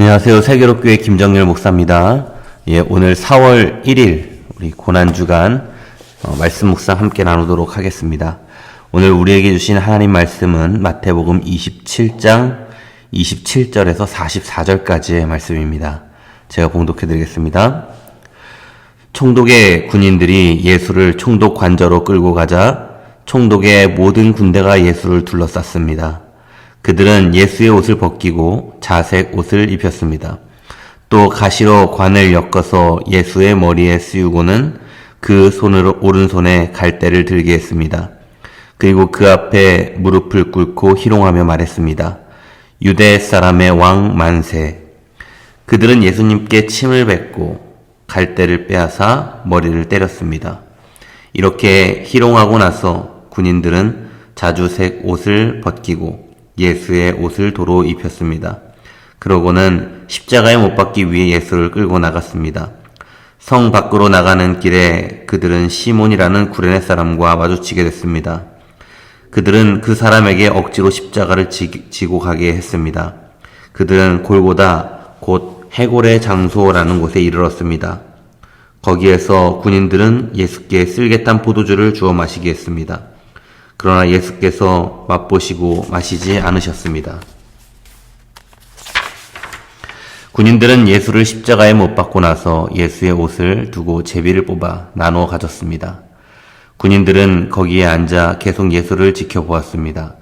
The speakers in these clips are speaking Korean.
안녕하세요. 세계로교회 김정열 목사입니다. 오늘 4월 1일 우리 고난주간 말씀 묵상 함께 나누도록 하겠습니다. 오늘 우리에게 주신 하나님 말씀은 마태복음 27장 27절에서 44절까지의 말씀입니다. 제가 봉독해 드리겠습니다. 총독의 군인들이 예수를 총독 관저로 끌고 가자 총독의 모든 군대가 예수를 둘러쌌습니다. 그들은 예수의 옷을 벗기고 자색 옷을 입혔습니다. 또 가시로 관을 엮어서 예수의 머리에 씌우고는 그 손으로 오른손에 갈대를 들게 했습니다. 그리고 그 앞에 무릎을 꿇고 희롱하며 말했습니다. 유대 사람의 왕 만세. 그들은 예수님께 침을 뱉고 갈대를 빼앗아 머리를 때렸습니다. 이렇게 희롱하고 나서 군인들은 자주색 옷을 벗기고 예수의 옷을 도로 입혔습니다. 그러고는 십자가에 못 박기 위해 예수를 끌고 나갔습니다. 성 밖으로 나가는 길에 그들은 시몬이라는 구레네 사람과 마주치게 됐습니다. 그들은 그 사람에게 억지로 십자가를 지고 가게 했습니다. 그들은 골고다 곧 해골의 장소라는 곳에 이르렀습니다. 거기에서 군인들은 예수께 쓸개탄 포도주를 주어 마시게 했습니다. 그러나 예수께서 맛보시고 마시지 않으셨습니다. 군인들은 예수를 십자가에 못 박고 나서 예수의 옷을 두고 제비를 뽑아 나누어 가졌습니다. 군인들은 거기에 앉아 계속 예수를 지켜보았습니다.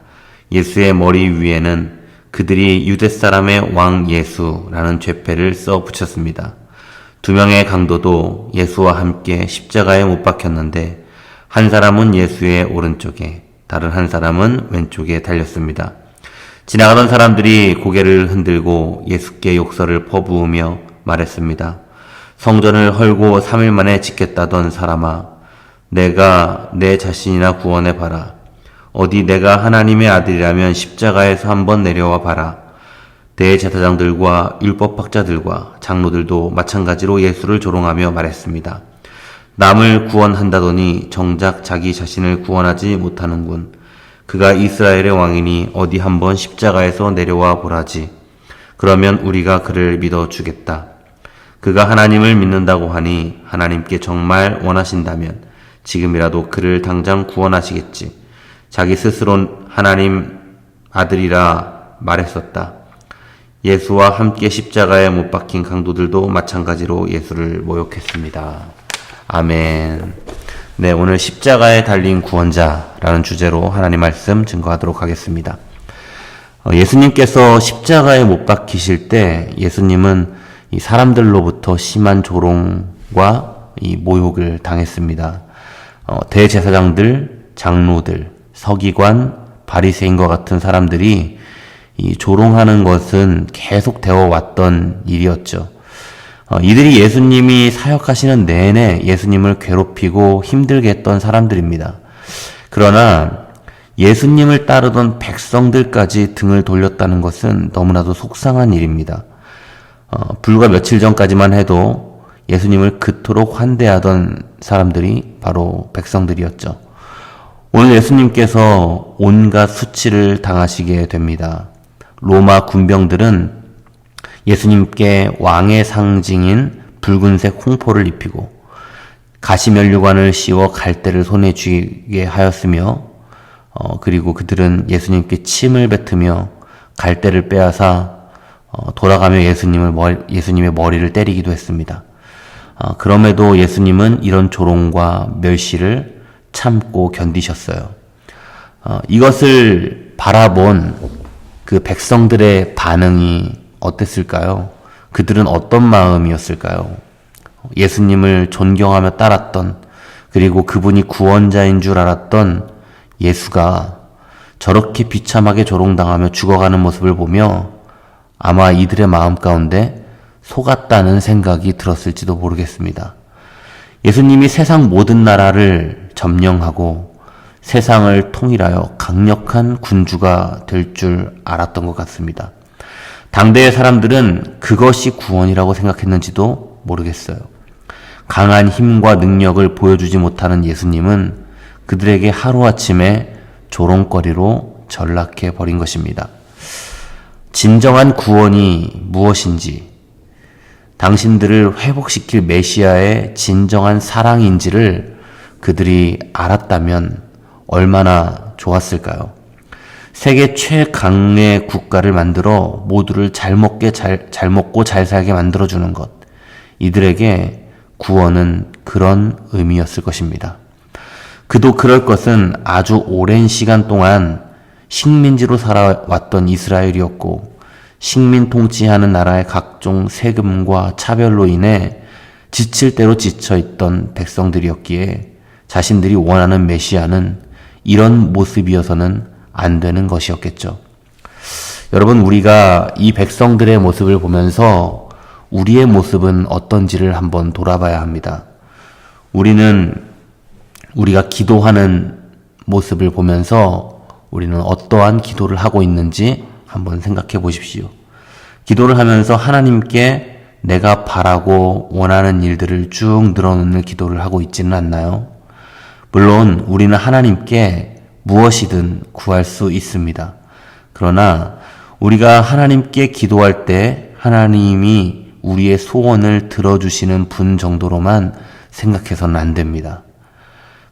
예수의 머리 위에는 그들이 유대 사람의 왕 예수라는 죄패를 써 붙였습니다. 두 명의 강도도 예수와 함께 십자가에 못 박혔는데 한 사람은 예수의 오른쪽에 다른 한 사람은 왼쪽에 달렸습니다. 지나가던 사람들이 고개를 흔들고 예수께 욕설을 퍼부으며 말했습니다. 성전을 헐고 3일 만에 짓겠다던 사람아, 내가 내 자신이나 구원해 봐라. 어디 내가 하나님의 아들이라면 십자가에서 한번 내려와 봐라. 대제사장들과 율법학자들과 장로들도 마찬가지로 예수를 조롱하며 말했습니다. 남을 구원한다더니 정작 자기 자신을 구원하지 못하는군. 그가 이스라엘의 왕이니 어디 한번 십자가에서 내려와 보라지. 그러면 우리가 그를 믿어주겠다. 그가 하나님을 믿는다고 하니 하나님께 정말 원하신다면 지금이라도 그를 당장 구원하시겠지. 자기 스스로는 하나님 아들이라 말했었다. 예수와 함께 십자가에 못 박힌 강도들도 마찬가지로 예수를 모욕했습니다. 아멘. 네, 오늘 십자가에 달린 구원자라는 주제로 하나님 말씀 증거하도록 하겠습니다. 예수님께서 십자가에 못 박히실 때 예수님은 이 사람들로부터 심한 조롱과 이 모욕을 당했습니다. 대제사장들, 장로들, 서기관, 바리새인과 같은 사람들이 이 조롱하는 것은 계속 되어 왔던 일이었죠. 이들이 예수님이 사역하시는 내내 예수님을 괴롭히고 힘들게 했던 사람들입니다. 그러나 예수님을 따르던 백성들까지 등을 돌렸다는 것은 너무나도 속상한 일입니다. 불과 며칠 전까지만 해도 예수님을 그토록 환대하던 사람들이 바로 백성들이었죠. 오늘 예수님께서 온갖 수치를 당하시게 됩니다. 로마 군병들은 예수님께 왕의 상징인 붉은색 홍포를 입히고 가시면류관을 씌워 갈대를 손에 쥐게 하였으며 그리고 그들은 예수님께 침을 뱉으며 갈대를 빼앗아 돌아가며 예수님의 머리를 때리기도 했습니다. 그럼에도 예수님은 이런 조롱과 멸시를 참고 견디셨어요. 이것을 바라본 그 백성들의 반응이 어땠을까요? 그들은 어떤 마음이었을까요? 예수님을 존경하며 따랐던, 그리고 그분이 구원자인 줄 알았던 예수가 저렇게 비참하게 조롱당하며 죽어가는 모습을 보며 아마 이들의 마음 가운데 속았다는 생각이 들었을지도 모르겠습니다. 예수님이 세상 모든 나라를 점령하고 세상을 통일하여 강력한 군주가 될 줄 알았던 것 같습니다. 당대의 사람들은 그것이 구원이라고 생각했는지도 모르겠어요. 강한 힘과 능력을 보여주지 못하는 예수님은 그들에게 하루아침에 조롱거리로 전락해 버린 것입니다. 진정한 구원이 무엇인지, 당신들을 회복시킬 메시아의 진정한 사랑인지를 그들이 알았다면 얼마나 좋았을까요? 세계 최강의 국가를 만들어 모두를 잘 먹고 잘 살게 만들어주는 것. 이들에게 구원은 그런 의미였을 것입니다. 그도 그럴 것은 아주 오랜 시간 동안 식민지로 살아왔던 이스라엘이었고, 식민 통치하는 나라의 각종 세금과 차별로 인해 지칠 대로 지쳐있던 백성들이었기에 자신들이 원하는 메시아는 이런 모습이어서는 안 되는 것이었겠죠. 여러분, 우리가 이 백성들의 모습을 보면서 우리의 모습은 어떤지를 한번 돌아봐야 합니다. 우리가 기도하는 모습을 보면서 우리는 어떠한 기도를 하고 있는지 한번 생각해 보십시오. 기도를 하면서 하나님께 내가 바라고 원하는 일들을 쭉 늘어놓는 기도를 하고 있지는 않나요? 물론 우리는 하나님께 무엇이든 구할 수 있습니다. 그러나 우리가 하나님께 기도할 때 하나님이 우리의 소원을 들어주시는 분 정도로만 생각해서는 안 됩니다.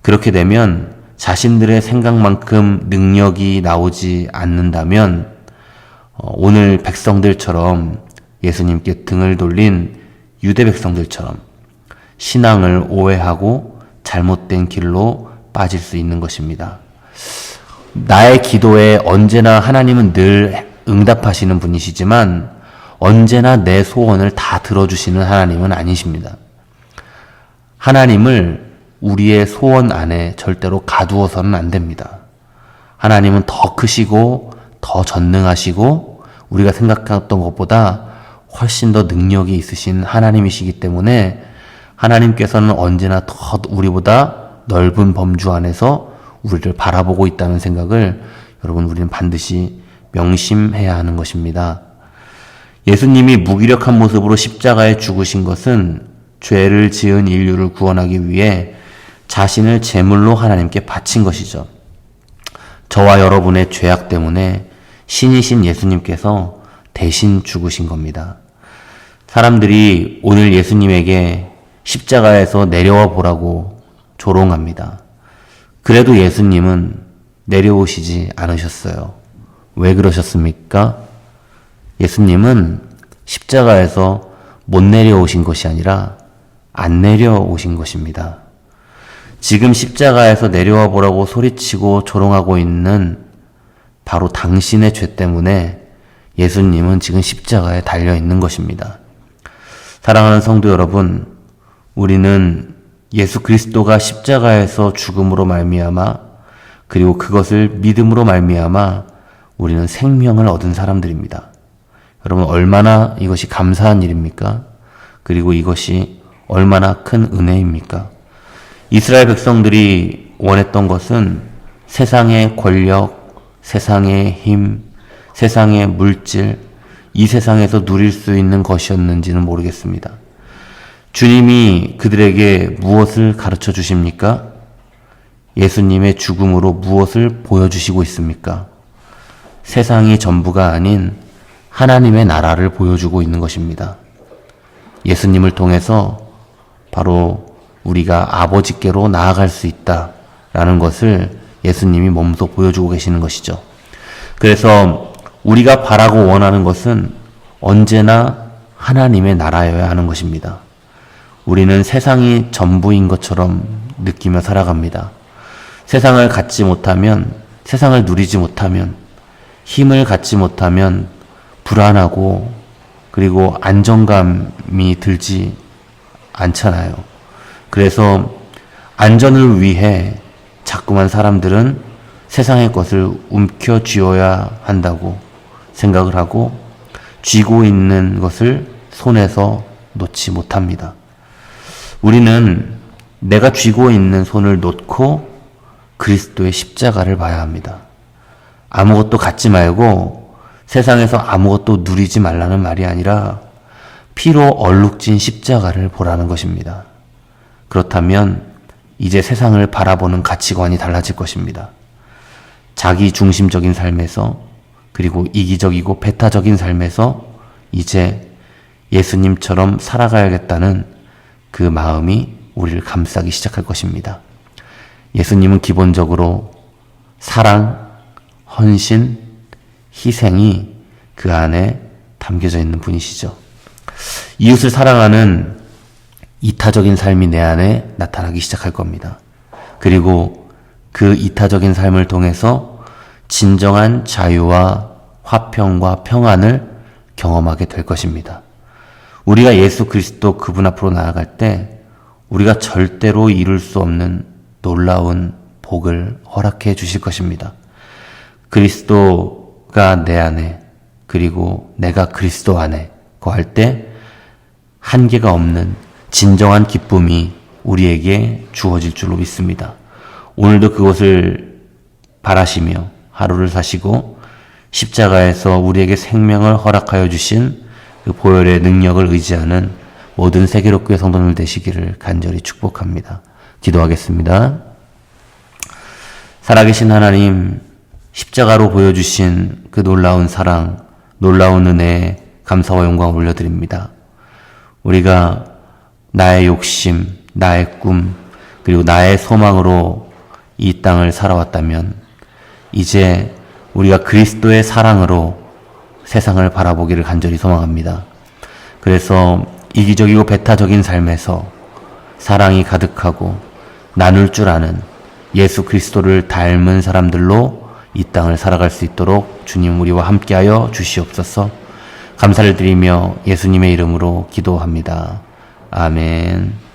그렇게 되면 자신들의 생각만큼 능력이 나오지 않는다면 오늘 백성들처럼, 예수님께 등을 돌린 유대 백성들처럼 신앙을 오해하고 잘못된 길로 빠질 수 있는 것입니다. 나의 기도에 언제나 하나님은 늘 응답하시는 분이시지만 언제나 내 소원을 다 들어주시는 하나님은 아니십니다. 하나님을 우리의 소원 안에 절대로 가두어서는 안 됩니다. 하나님은 더 크시고 더 전능하시고 우리가 생각했던 것보다 훨씬 더 능력이 있으신 하나님이시기 때문에 하나님께서는 언제나 더 우리보다 넓은 범주 안에서 우리를 바라보고 있다는 생각을 여러분, 우리는 반드시 명심해야 하는 것입니다. 예수님이 무기력한 모습으로 십자가에 죽으신 것은 죄를 지은 인류를 구원하기 위해 자신을 제물로 하나님께 바친 것이죠. 저와 여러분의 죄악 때문에 신이신 예수님께서 대신 죽으신 겁니다. 사람들이 오늘 예수님에게 십자가에서 내려와 보라고 조롱합니다. 그래도 예수님은 내려오시지 않으셨어요. 왜 그러셨습니까? 예수님은 십자가에서 못 내려오신 것이 아니라 안 내려오신 것입니다. 지금 십자가에서 내려와 보라고 소리치고 조롱하고 있는 바로 당신의 죄 때문에 예수님은 지금 십자가에 달려 있는 것입니다. 사랑하는 성도 여러분, 우리는 예수 그리스도가 십자가에서 죽음으로 말미암아, 그리고 그것을 믿음으로 말미암아 우리는 생명을 얻은 사람들입니다. 여러분, 얼마나 이것이 감사한 일입니까? 그리고 이것이 얼마나 큰 은혜입니까? 이스라엘 백성들이 원했던 것은 세상의 권력, 세상의 힘, 세상의 물질, 이 세상에서 누릴 수 있는 것이었는지는 모르겠습니다. 주님이 그들에게 무엇을 가르쳐 주십니까? 예수님의 죽음으로 무엇을 보여주시고 있습니까? 세상이 전부가 아닌 하나님의 나라를 보여주고 있는 것입니다. 예수님을 통해서 바로 우리가 아버지께로 나아갈 수 있다라는 것을 예수님이 몸소 보여주고 계시는 것이죠. 그래서 우리가 바라고 원하는 것은 언제나 하나님의 나라여야 하는 것입니다. 우리는 세상이 전부인 것처럼 느끼며 살아갑니다. 세상을 갖지 못하면, 세상을 누리지 못하면, 힘을 갖지 못하면 불안하고 그리고 안정감이 들지 않잖아요. 그래서 안전을 위해 자꾸만 사람들은 세상의 것을 움켜쥐어야 한다고 생각을 하고 쥐고 있는 것을 손에서 놓지 못합니다. 우리는 내가 쥐고 있는 손을 놓고 그리스도의 십자가를 봐야 합니다. 아무것도 갖지 말고 세상에서 아무것도 누리지 말라는 말이 아니라 피로 얼룩진 십자가를 보라는 것입니다. 그렇다면 이제 세상을 바라보는 가치관이 달라질 것입니다. 자기 중심적인 삶에서, 그리고 이기적이고 배타적인 삶에서 이제 예수님처럼 살아가야겠다는 그 마음이 우리를 감싸기 시작할 것입니다. 예수님은 기본적으로 사랑, 헌신, 희생이 그 안에 담겨져 있는 분이시죠. 이웃을 사랑하는 이타적인 삶이 내 안에 나타나기 시작할 겁니다. 그리고 그 이타적인 삶을 통해서 진정한 자유와 화평과 평안을 경험하게 될 것입니다. 우리가 예수 그리스도 그분 앞으로 나아갈 때 우리가 절대로 이룰 수 없는 놀라운 복을 허락해 주실 것입니다. 그리스도가 내 안에 그리고 내가 그리스도 안에 거할 때 한계가 없는 진정한 기쁨이 우리에게 주어질 줄로 믿습니다. 오늘도 그것을 바라시며 하루를 사시고 십자가에서 우리에게 생명을 허락하여 주신 그 보혈의 능력을 의지하는 모든 세계로교회 성도들 되시기를 간절히 축복합니다. 기도하겠습니다. 살아계신 하나님, 십자가로 보여주신 그 놀라운 사랑, 놀라운 은혜에 감사와 영광을 올려드립니다. 우리가 나의 욕심, 나의 꿈, 그리고 나의 소망으로 이 땅을 살아왔다면 이제 우리가 그리스도의 사랑으로 세상을 바라보기를 간절히 소망합니다. 그래서 이기적이고 배타적인 삶에서 사랑이 가득하고 나눌 줄 아는 예수 그리스도를 닮은 사람들로 이 땅을 살아갈 수 있도록 주님 우리와 함께하여 주시옵소서. 감사를 드리며 예수님의 이름으로 기도합니다. 아멘.